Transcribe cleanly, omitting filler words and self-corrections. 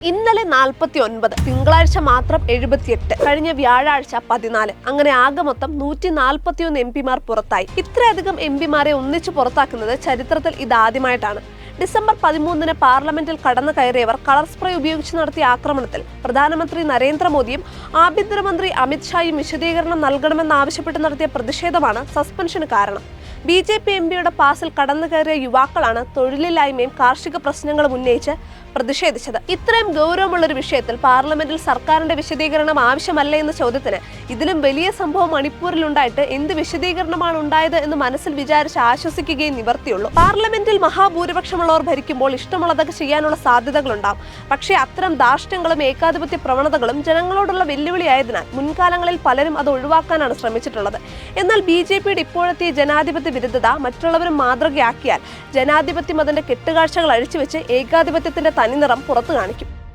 ഇന്നലെ 49, തിങ്കളാഴ്ച മാത്രം 78, കഴിഞ്ഞ വ്യാഴാഴ്ച 14, അങ്ങനെ ആകെ മൊത്തം 141 എംപിമാർ പുറത്തായി. ഇത്രയധികം എംപിമാരെ ഒന്നിച്ചു പുറത്താക്കുന്നത് ചരിത്രത്തിൽ ഇതാദ്യമായിട്ടാണ്. ഡിസംബർ 13 പാർലമെന്റിൽ കടന്നു കയറിയവർ കളർ സ്പ്രേ ഉപയോഗിച്ച് നടത്തിയ ആക്രമണത്തിൽ പ്രധാനമന്ത്രി നരേന്ദ്രമോദിയും ആഭ്യന്തരമന്ത്രി അമിത്ഷായും വിശദീകരണം നൽകണമെന്നാവശ്യപ്പെട്ട് നടത്തിയ പ്രതിഷേധമാണ് സസ്പെൻഷന് കാരണം. BJP എംപിയുടെ പാസിൽ കടന്നു കയറിയ യുവാക്കളാണ് തൊഴിലില്ലായ്മയും കാർഷിക പ്രശ്നങ്ങളും ഉന്നയിച്ച് പ്രതിഷേധിച്ചത്. ഇത്രയും ഗൗരവമുള്ളൊരു വിഷയത്തിൽ പാർലമെന്റിൽ സർക്കാരിന്റെ വിശദീകരണം ആവശ്യമല്ല എന്ന ചോദ്യത്തിന് ഇതിലും വലിയ സംഭവം മണിപ്പൂരിലുണ്ടായിട്ട് എന്ത് വിശദീകരണമാണ് ഉണ്ടായത് എന്ന് മനസ്സിൽ വിചാരിച്ച് ആശ്വസിക്കുകയും നിവർത്തിയുള്ളൂ. പാർലമെന്റിൽ മഹാഭൂരിപക്ഷമുള്ളവർ ഭരിക്കുമ്പോൾ ഇഷ്ടമുള്ളതൊക്കെ ചെയ്യാനുള്ള സാധ്യതകളുണ്ടാവും. പക്ഷേ അത്തരം ധാർഷ്ട്യങ്ങളും ഏകാധിപത്യ പ്രവണതകളും ജനങ്ങളോടുള്ള വെല്ലുവിളിയായതിനാൽ മുൻകാലങ്ങളിൽ പലരും അത് ഒഴിവാക്കാനാണ് ശ്രമിച്ചിട്ടുള്ളത്. എന്നാൽ BJPയുടെ ഇപ്പോഴത്തെ ജനാധിപത്യ വിരുദ്ധത മറ്റുള്ളവരും മാതൃകയാക്കിയാൽ ജനാധിപത്യം അതിന്റെ കെട്ടുകാഴ്ചകൾ അഴിച്ചുവെച്ച് ഏകാധിപത്യത്തിന്റെ തനിനിറം പുറത്തു കാണിക്കും.